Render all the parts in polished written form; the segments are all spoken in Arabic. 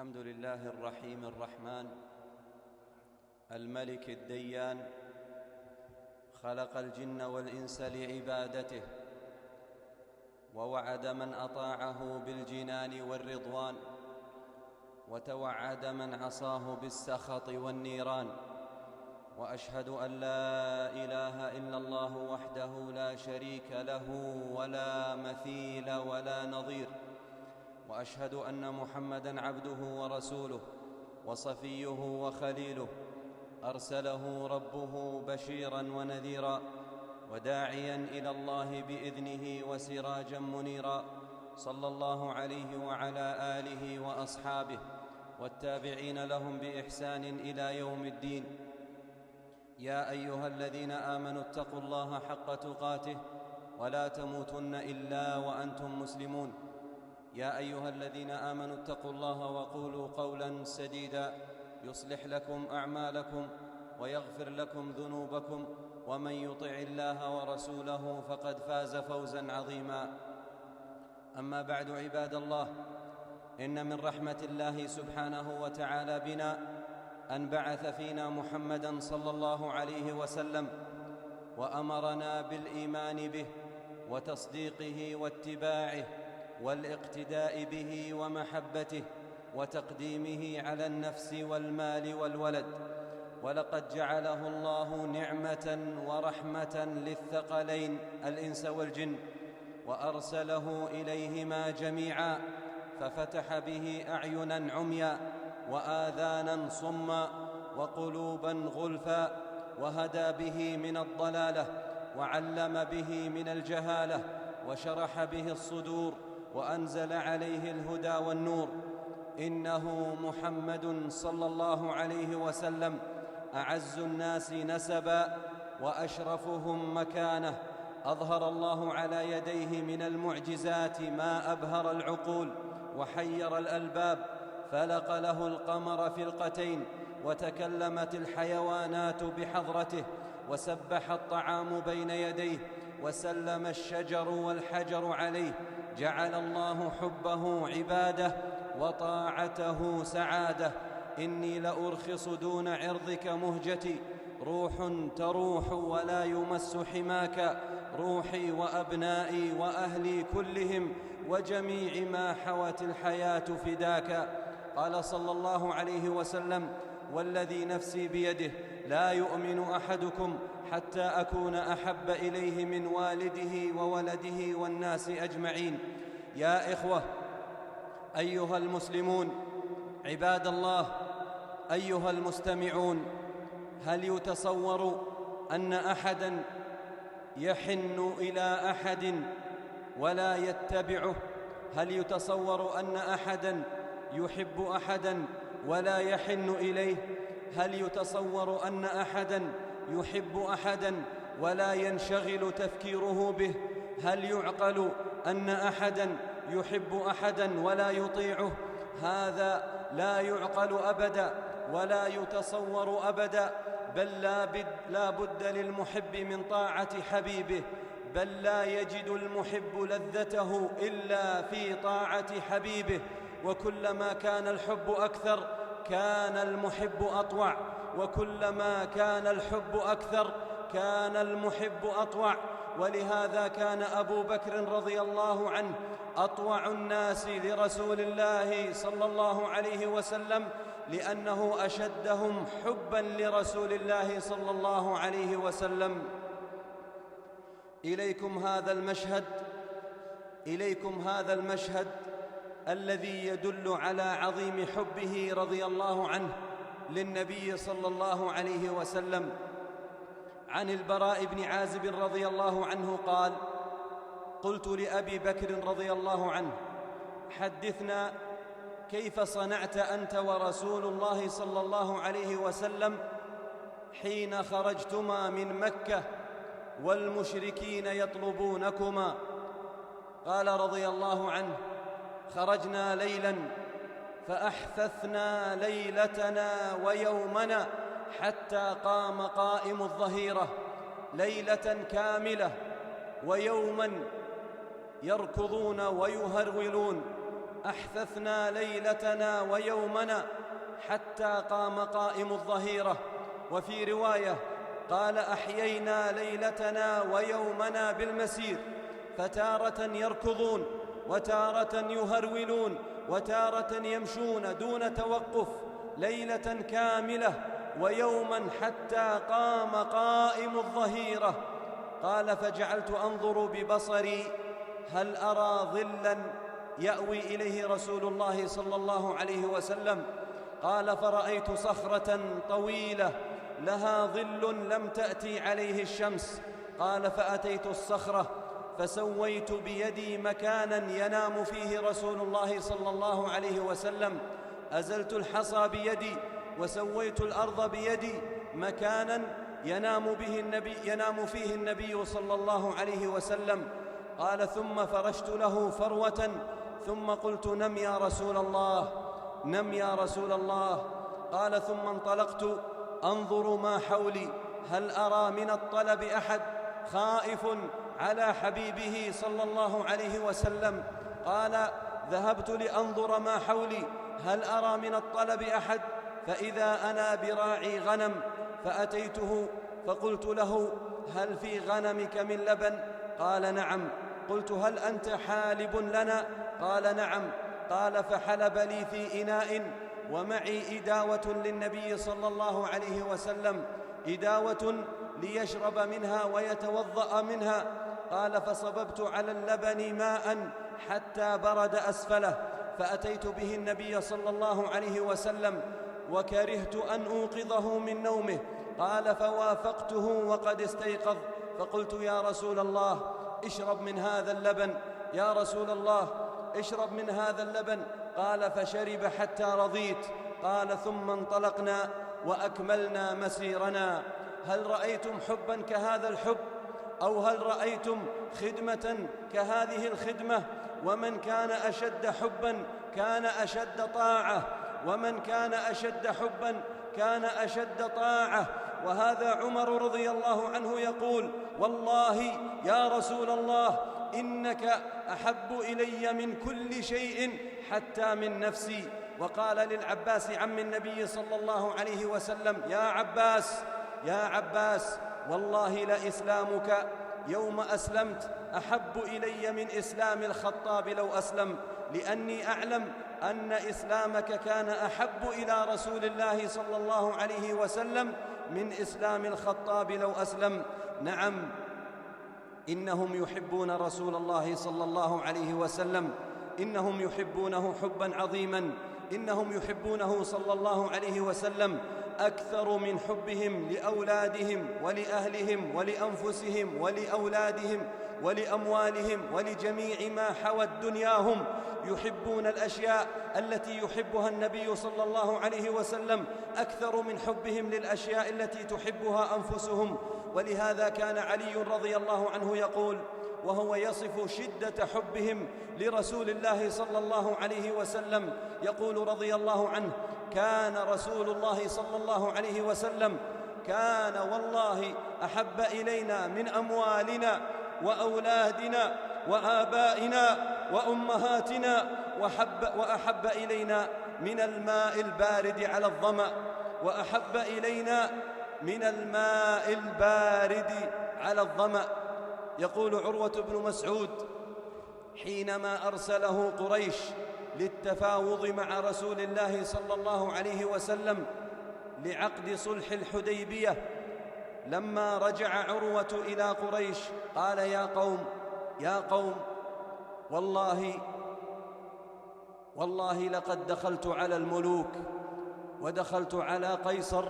الحمد لله الرحيم الرحمن الملك الديان، خلق الجن والإنس لعبادته، ووعد من أطاعه بالجنان والرضوان، وتوعد من عصاه بالسخط والنيران. وأشهد أن لا إله إلا الله وحده لا شريك له ولا مثيل ولا نظير، وأشهد أن محمدًا عبده ورسوله وصفيه وخليله، أرسله ربه بشيرًا ونذيرًا وداعيًا إلى الله بإذنه وسراجًا منيرًا، صلى الله عليه وعلى آله وأصحابه والتابعين لهم بإحسان إلى يوم الدين. يا أيها الذين آمنوا اتقوا الله حق تقاته ولا تموتن إلا وأنتم مسلمون. يا أيها الذين آمنوا اتقوا الله وقولوا قولا سديدا يصلح لكم أعمالكم ويغفر لكم ذنوبكم، ومن يطع الله ورسوله فقد فاز فوزا عظيما. أما بعد، عباد الله، إن من رحمة الله سبحانه وتعالى بنا أن بعث فينا محمدًا صلى الله عليه وسلم، وأمرنا بالإيمان به وتصديقه واتباعه والاقتداء به ومحبته وتقديمه على النفس والمال والولد. ولقد جعله الله نعمة ورحمة للثقلين الإنس والجن، وأرسله إليهما جميعا، ففتح به أعينا عميا وآذانا صما وقلوبا غلفا، وهدى به من الضلالة، وعلم به من الجهالة، وشرح به الصدور، وأنزل عليه الهدى والنور. إنه محمد صلى الله عليه وسلم أعز الناس نسبا وأشرفهم مكانة، أظهر الله على يديه من المعجزات ما أبهر العقول وحير الألباب، فلق له القمر فلقتين، وتكلمت الحيوانات بحضرته، وسبح الطعام بين يديه، وسلم الشجر والحجر عليه. جعل الله حبه عباده وطاعته سعاده. إني لأرخص دون عرضك مهجتي، روح تروح ولا يمس حماك، روحي وأبنائي وأهلي كلهم وجميع ما حوت الحياة فداك. قال صلى الله عليه وسلم: والذي نفسي بيده لا يؤمن أحدكم حتى أكون أحب إليه من والده وولده والناس أجمعين. يا إخوة، أيها المسلمون، عباد الله، أيها المستمعون، هل يتصور أن أحداً يحن إلى أحد ولا يتبعه؟ هل يتصور أن أحداً يحب أحداً ولا يحن إليه؟ هل يتصور أن أحداً يحب أحداً ولا ينشغل تفكيره به؟ هل يعقل أن أحداً يحب أحداً ولا يطيعه؟ هذا لا يعقل أبدا ولا يتصور أبدا. بل لا بد للمحب من طاعة حبيبه، بل لا يجد المحب لذته إلا في طاعة حبيبه. وكلما كان الحب أكثر كان المحب أطوع، وكلما كان الحب أكثر كان المحب أطوع. ولهذا كان أبو بكر رضي الله عنه أطوع الناس لرسول الله صلى الله عليه وسلم، لأنه أشدهم حبا لرسول الله صلى الله عليه وسلم. إليكم هذا المشهد الذي يدل على عظيم حبه رضي الله عنه للنبي صلى الله عليه وسلم. عن البراء بن عازب رضي الله عنه قال: قلت لأبي بكر رضي الله عنه: حدثنا كيف صنعت أنت ورسول الله صلى الله عليه وسلم حين خرجتما من مكة والمشركين يطلبونكما؟ قال رضي الله عنه: خرجنا ليلا فأحثثنا ليلتنا ويومنا حتى قام قائم الظهيرة، ليلة كاملة ويوما يركضون ويهرولون أحثثنا ليلتنا ويومنا حتى قام قائم الظهيرة. وفي رواية قال: أحيينا ليلتنا ويومنا بالمسير، فتارة يركضون وتارة يهرولون وتارة يمشون دون توقف، ليلة كاملة ويوما حتى قام قائم الظهيرة. قال: فجعلت أنظر ببصري هل أرى ظلا يأوي إليه رسول الله صلى الله عليه وسلم. قال: فرأيت صخرة طويلة لها ظل لم تأتي عليه الشمس. قال: فأتيت الصخرة فسويت بيدي مكانا ينام فيه رسول الله صلى الله عليه وسلم، أزلت الحصى بيدي وسويت الأرض بيدي مكانا ينام فيه النبي صلى الله عليه وسلم. قال: ثم فرشت له فروة ثم قلت: نم يا رسول الله، نم يا رسول الله. قال: ثم انطلقت أنظر ما حولي هل أرى من الطلب أحد، خائف على حبيبه صلى الله عليه وسلم. قال: ذهبت لأنظر ما حولي هل أرى من الطلب أحد، فإذا أنا براعي غنم، فأتيته فقلت له: هل في غنمك من لبن؟ قال: نعم. قلت: هل أنت حالب لنا؟ قال: نعم. قال: فحلب لي في إناء ومعي إداوة للنبي صلى الله عليه وسلم، إداوة ليشرب منها ويتوضأ منها. قال: فصببت على اللبن ماء حتى برد أسفله، فأتيت به النبي صلى الله عليه وسلم وكرهت أن أوقظه من نومه. قال: فوافقته وقد استيقظ، فقلت: يا رسول الله اشرب من هذا اللبن، يا رسول الله اشرب من هذا اللبن. قال: فشرب حتى رضيت. قال: ثم انطلقنا وأكملنا مسيرنا. هل رأيتم حبا كهذا الحب؟ أو هل رأيتم خدمة كهذه الخدمة؟ ومن كان أشد حبا كان أشد طاعة، ومن كان أشد حبا كان أشد طاعة. وهذا عمر رضي الله عنه يقول: والله يا رسول الله إنك أحب إلي من كل شيء حتى من نفسي. وقال للعباس عم النبي صلى الله عليه وسلم: يا عباس، يا عباس، والله لإسلامك يوم أسلمت أحب إلي من إسلام الخطاب لو أسلم، لأني أعلم أن إسلامك كان أحب إلى رسول الله صلى الله عليه وسلم من إسلام الخطاب لو أسلم. نعم، إنهم يحبون رسول الله صلى الله عليه وسلم، إنهم يحبونه حبا عظيما، إنهم يحبونه صلى الله عليه وسلم أكثر من حبهم لأولادهم ولأهلهم ولأنفسهم ولأولادهم ولأموالهم ولجميع ما حوت دنياهم. يحبون الأشياء التي يحبها النبي صلى الله عليه وسلم أكثر من حبهم للأشياء التي تحبها أنفسهم. ولهذا كان علي رضي الله عنه يقول وهو يصف شدة حبهم لرسول الله صلى الله عليه وسلم، يقول رضي الله عنه: كان رسول الله صلى الله عليه وسلم كان والله أحب إلينا من أموالنا وأولادنا وآبائنا وأمهاتنا، وأحب إلينا من الماء البارد على الظمأ، وأحب إلينا من الماء البارد على الظمأ. يقول عروة بن مسعود: حينما أرسله قريش للتفاوض مع رسول الله صلى الله عليه وسلم لعقد صلح الحديبية، لما رجع عروة إلى قريش قال: يا قوم، والله لقد دخلت على الملوك، ودخلت على قيصر،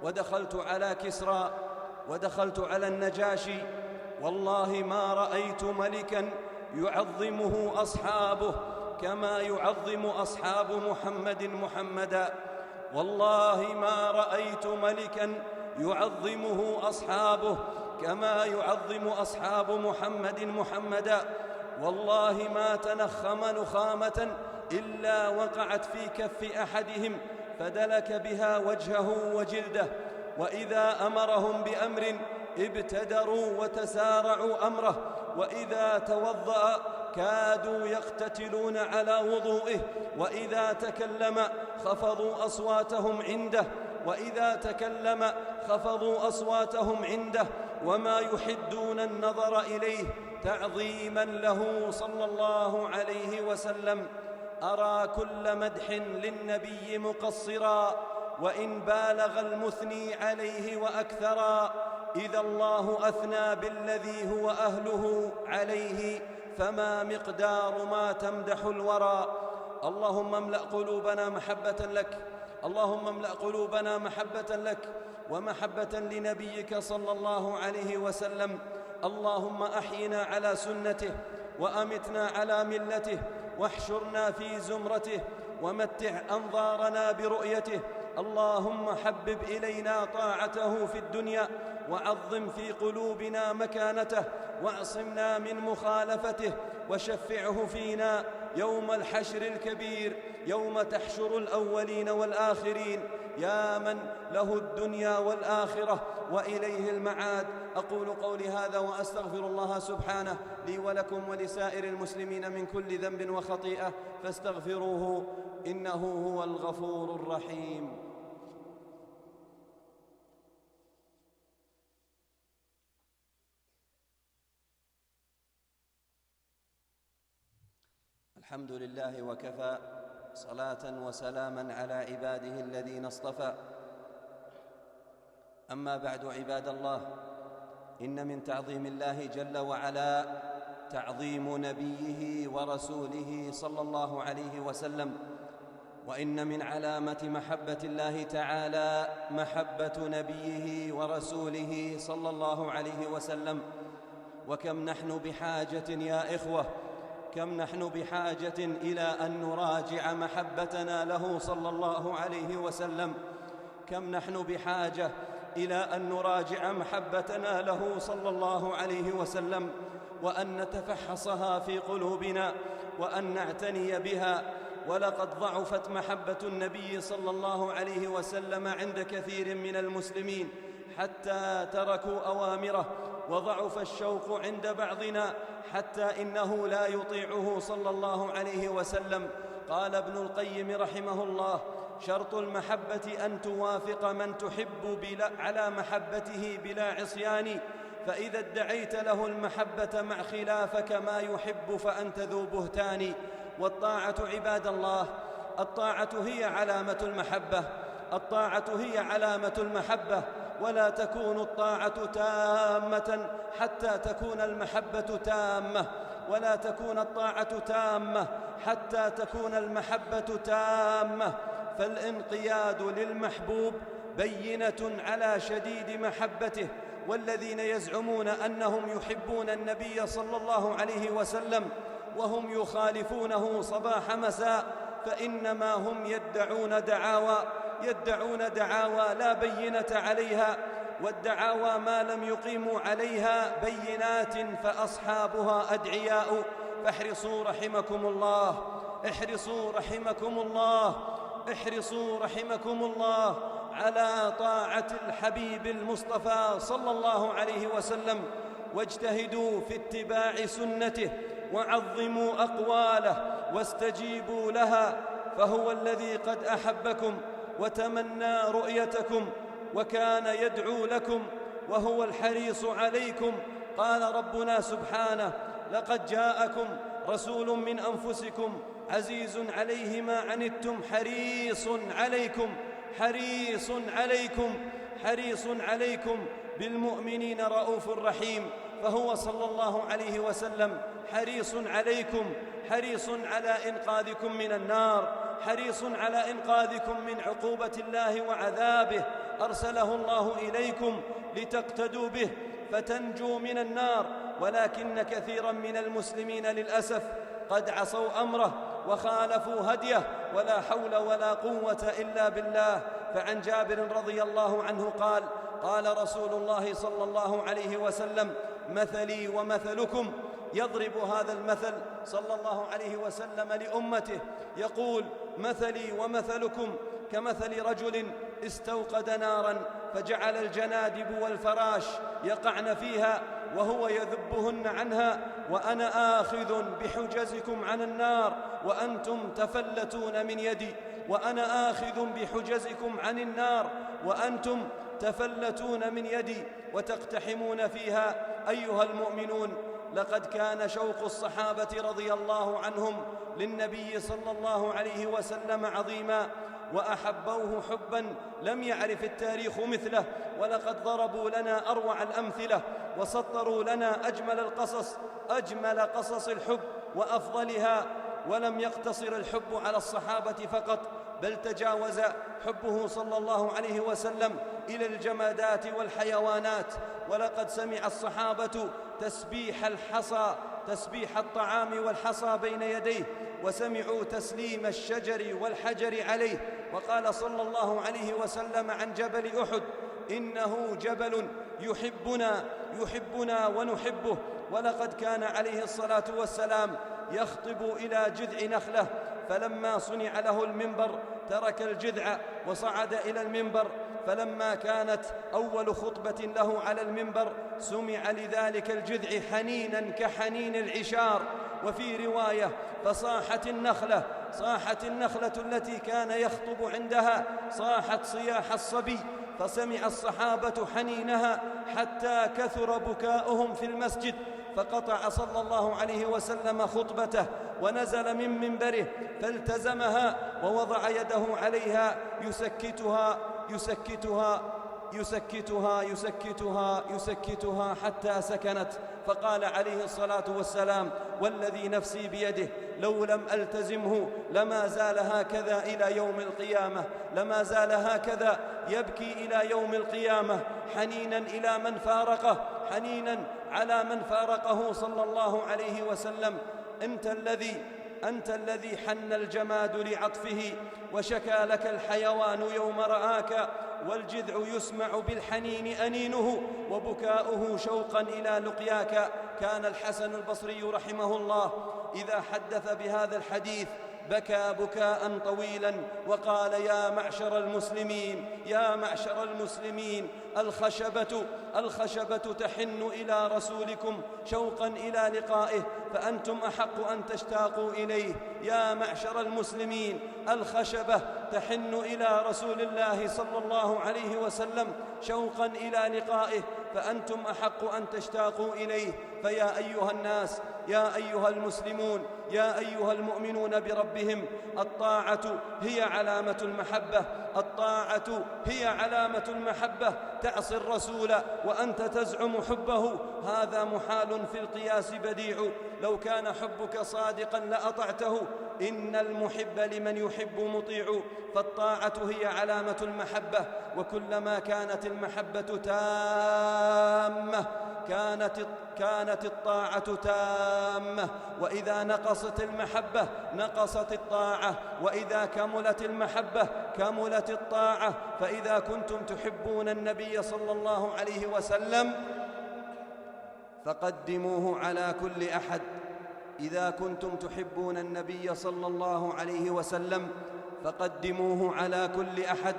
ودخلت على كسرى، ودخلت على النجاشي، والله ما رأيت ملكا يعظمه أصحابه كما يعظم أصحاب محمد محمدا، والله ما رأيت ملكا يعظمه أصحابه كما يعظم أصحاب محمد محمدا، والله ما تنخم نخامة إلا وقعت في كف أحدهم فدلك بها وجهه وجلده، وإذا أمرهم بأمر ابتدروا وتسارعوا أمره، وإذا توضأ كادوا يقتتلون على وضوئه، وإذا تكلم خفضوا أصواتهم عنده وما يحدون النظر إليه تعظيما له صلى الله عليه وسلم. أرى كل مدح للنبي مقصرا، وإن بالغ المثني عليه وأكثرا، إذا الله أثنى بالذي هو أهله عليه، فما مقدار ما تمدح الورى. اللهم املأ قلوبنا محبة لك، اللهم املأ قلوبنا محبة لك ومحبة لنبيك صلى الله عليه وسلم. اللهم أحينا على سنته وأمتنا على ملته، واحشرنا في زمرته، ومتع أنظارنا برؤيته. اللهم حبب إلينا طاعته في الدنيا، وعظم في قلوبنا مكانته، واعصمنا من مخالفته، وشفعه فينا يوم الحشر الكبير، يوم تحشر الأولين والآخرين، يا من له الدنيا والآخرة وإليه المعاد. أقول قولي هذا وأستغفر الله سبحانه لي ولكم ولسائر المسلمين من كل ذنب وخطيئة، فاستغفروه إنه هو الغفور الرحيم. الحمد لله وكفى، صلاة وسلاما على عباده الذين اصطفى. أما بعد، عباد الله، إن من تعظيم الله جل وعلا تعظيم نبيه ورسوله صلى الله عليه وسلم، وإن من علامة محبة الله تعالى محبة نبيه ورسوله صلى الله عليه وسلم. وكم نحن بحاجة يا إخوة، كم نحن بحاجة إلى أن نراجع محبتنا له صلى الله عليه وسلم. كم نحن بحاجة إلى أن نراجع محبتنا له صلى الله عليه وسلم، وأن نتفحصها في قلوبنا، وأن نعتني بها. ولقد ضعفت محبة النبي صلى الله عليه وسلم عند كثير من المسلمين حتى تركوا أوامره، وضعف الشوق عند بعضنا حتى إنه لا يطيعه صلى الله عليه وسلم. قال ابن القيم رحمه الله: شرط المحبة أن توافق من تحب على محبته بلا عصيان، فإذا ادعيت له المحبة مع خلافك ما يحب فأنت ذو بهتان. والطاعة عباد الله، الطاعة هي علامة المحبة، الطاعة هي علامة المحبة، ولا تكون الطاعة تامة حتى تكون المحبة تامة، ولا تكون الطاعة تامة حتى تكون المحبة تامة. فالانقياد للمحبوب بينة على شديد محبته. والذين يزعمون أنهم يحبون النبي صلى الله عليه وسلم وهم يخالفونه صباح مساء، فإنما هم يدعون دعاوى لا بينة عليها، والدعاوى ما لم يقيموا عليها بينات فأصحابها أدعياء. فاحرصوا رحمكم الله، احرصوا رحمكم الله، احرصوا رحمكم الله على طاعة الحبيب المصطفى صلى الله عليه وسلم، واجتهدوا في اتباع سنته، وعظموا أقواله واستجيبوا لها، فهو الذي قد أحبكم وتمنى رؤيتكم وكان يدعو لكم وهو الحريص عليكم. قال ربنا سبحانه: لقد جاءكم رسول من أنفسكم عزيز عليه ما عنتم حريص عليكم بالمؤمنين رؤوف رحيم. فهو صلى الله عليه وسلم حريص عليكم، حريص على إنقاذكم من النار، حريص على إنقاذكم من عقوبة الله وعذابه. أرسله الله إليكم لتقتدوا به فتنجوا من النار، ولكن كثيرا من المسلمين للأسف قد عصوا أمره وخالفوا هديه، ولا حول ولا قوة إلا بالله. فعن جابر رضي الله عنه قال: قال رسول الله صلى الله عليه وسلم: مثلي ومثلكم. يضرب هذا المثل صلى الله عليه وسلم لأمته، يقول: مثلي ومثلكم كمثل رجل استوقد نارا فجعل الجنادب والفراش يقعن فيها، وهو يذبهن عنها: وأنا آخذ بحجزكم عن النار وأنتم تفلتون من يدي، وأنا آخذ بحجزكم عن النار وأنتم تفلتون من يدي وتقتحمون فيها. أيها المؤمنون، لقد كان شوق الصحابة رضي الله عنهم للنبي صلى الله عليه وسلم عظيما، وأحبوه حبا لم يعرف التاريخ مثله، ولقد ضربوا لنا أروع الأمثلة وسطروا لنا أجمل قصص الحب وأفضلها. ولم يقتصر الحب على الصحابة فقط، بل تجاوز حبه صلى الله عليه وسلم إلى الجمادات والحيوانات. ولقد سمع الصحابة تسبيح الطعام والحصى بين يديه، وسمعوا تسليم الشجر والحجر عليه. وقال صلى الله عليه وسلم عن جبل أحد: إنه جبل يحبنا ونحبه. ولقد كان عليه الصلاة والسلام يخطب إلى جذع نخلة، فلما صنع له المنبر ترك الجذع وصعد إلى المنبر، فلما كانت أول خطبة له على المنبر سمع لذلك الجذع حنينا كحنين العشار. وفي رواية: فصاحت النخلة التي كان يخطب عندها، صاحت صياح الصبي، فسمع الصحابة حنينها حتى كثر بكاؤهم في المسجد، فقطع صلى الله عليه وسلم خطبته ونزل من منبره فالتزمها ووضع يده عليها يسكتها حتى سكنت. فقال عليه الصلاة والسلام: والذي نفسي بيده لو لم ألتزمه لما زال هكذا إلى يوم القيامة، لما زال هكذا يبكي إلى يوم القيامة، حنينا إلى من فارقه، حنينا على من فارقه صلى الله عليه وسلم. أنت الذي حن الجماد لعطفه، وشكى لك الحيوان يوم رآك، والجذع يسمع بالحنين أنينه، وبكاؤه شوقا إلى لقياك. كان الحسن البصري رحمه الله إذا حدث بهذا الحديث بكى بكاء طويلا وقال: يا معشر المسلمين، الخشبة تحن إلى رسولكم شوقا إلى لقائه، فأنتم أحق أن تشتاقوا إليه. يا معشر المسلمين، الخشبة تحن إلى رسول الله صلى الله عليه وسلم شوقا إلى لقائه، فأنتم أحق أن تشتاقوا إليه. فيا أيها الناس، يا أيها المسلمون، يا أيها المؤمنون بربهم، الطاعة هي علامة المحبة، الطاعة هي علامة المحبة. تعصي الرسول وأنت تزعم حبه، هذا محال في القياس بديع. لو كان حبك صادقا لأطعته، إن المحب لمن يحب مطيع. فالطاعة هي علامة المحبة، وكلما كانت المحبة تامة كانت الطاعة تامة، وإذا نقصت المحبة نقصت الطاعة، وإذا كملت المحبة كملت الطاعة. فإذا كنتم تحبون النبي صلى الله عليه وسلم فقدموه على كل أحد. إذا كنتم تحبون النبي صلى الله عليه وسلم فقدموه على كل أحد،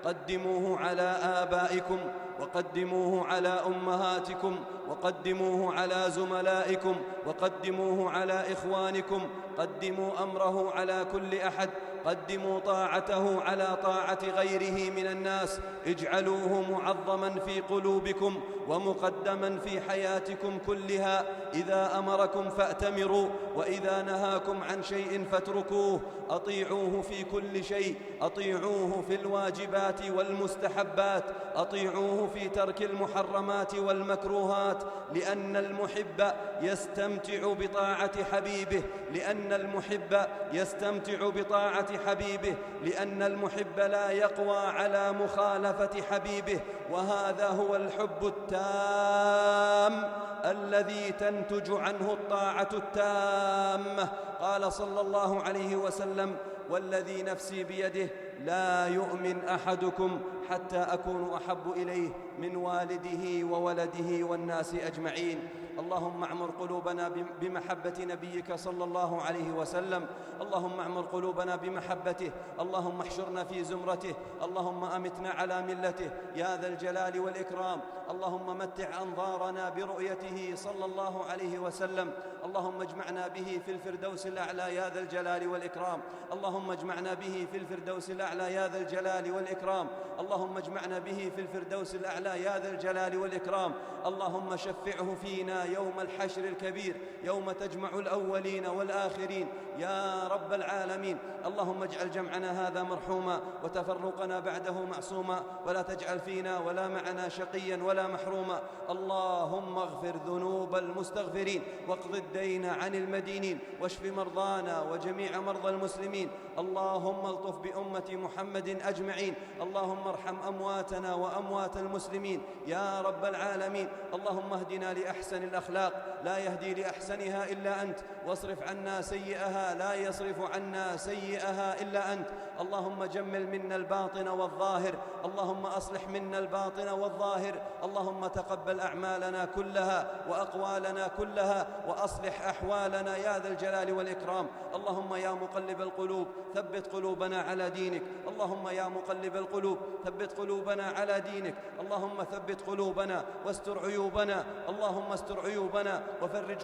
قدموه على آبائكم، وقدموه على أمهاتكم، وقدموه على زملائكم، وقدموه على إخوانكم، قدموا أمره على كل أحد، قدموا طاعته على طاعة غيره من الناس، اجعلوه معظما في قلوبكم ومقدما في حياتكم كلها. إذا أمركم فأتمروا، وإذا نهاكم عن شيء فاتركوه. أطيعوه في كل شيء، أطيعوه في الواجبات والمستحبات، أطيعوه في ترك المحرمات والمكروهات، لأن المحب يستمتع بطاعة حبيبه، لأن المحب يستمتع بطاعة حبيبه، لأن المحب لا يقوى على مخالفة حبيبه. وهذا هو الحب التام الذي تنتج عنه الطاعة التامة. قال صلى الله عليه وسلم: والذي نفسي بيده لا يؤمن أحدكم حتى أكون أحب إليه من والده وولده والناس أجمعين. اللهم اعمر قلوبنا بمحبة نبيك صلى الله عليه وسلم. اللهم اعمر قلوبنا بمحبته. اللهم احشرنا في زمرته. اللهم أمتنا على ملته يا ذا الجلال والإكرام. اللهم متع أنظارنا برؤيته صلى الله عليه وسلم. اللهم اجمعنا به في الفردوس الأعلى يا ذا الجلال والإكرام. اللهم اجمعنا به في الفردوس الأعلى يا ذا الجلال والإكرام. اللهم اجمعنا به في الفردوس الأعلى يا ذا الجلال والإكرام. اللهم شفعه فينا يوم الحشر الكبير، يوم تجمع الأولين والآخرين يا رب العالمين. اللهم اجعل جمعنا هذا مرحوما وتفرقنا بعده معصوما، ولا تجعل فينا ولا معنا شقيا ولا محروما. اللهم اغفر ذنوب المستغفرين، واقض الدين عن المدينين، واشف مرضانا وجميع مرضى المسلمين. اللهم الطف بأمة محمد أجمعين. اللهم ارحم أمواتنا وأموات المسلمين يا رب العالمين. اللهم اهدنا لأحسن الأخلاق، لا يهدي لأحسنها إلا أنت، واصرف عنا سيئها، لا يصرف عنا سيئها إلا أنت. اللهم جمل منا الباطن والظاهر. اللهم أصلح منا الباطن والظاهر. اللهم تقبل أعمالنا كلها وأقوالنا كلها، وأصلح أحوالنا يا ذا الجلال والإكرام. اللهم يا مقلب القلوب ثبت قلوبنا على دينك. اللهم يا مقلب القلوب ثبت قلوبنا على دينك. اللهم ثبت قلوبنا واستر عيوبنا. اللهم استر عيوبنا وفرج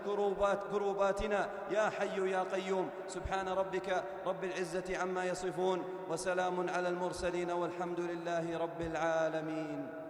كروباتنا يا حي يا قيوم. سبحان ربك رب العزة عما يصفون، وسلام على المرسلين، والحمد لله رب العالمين.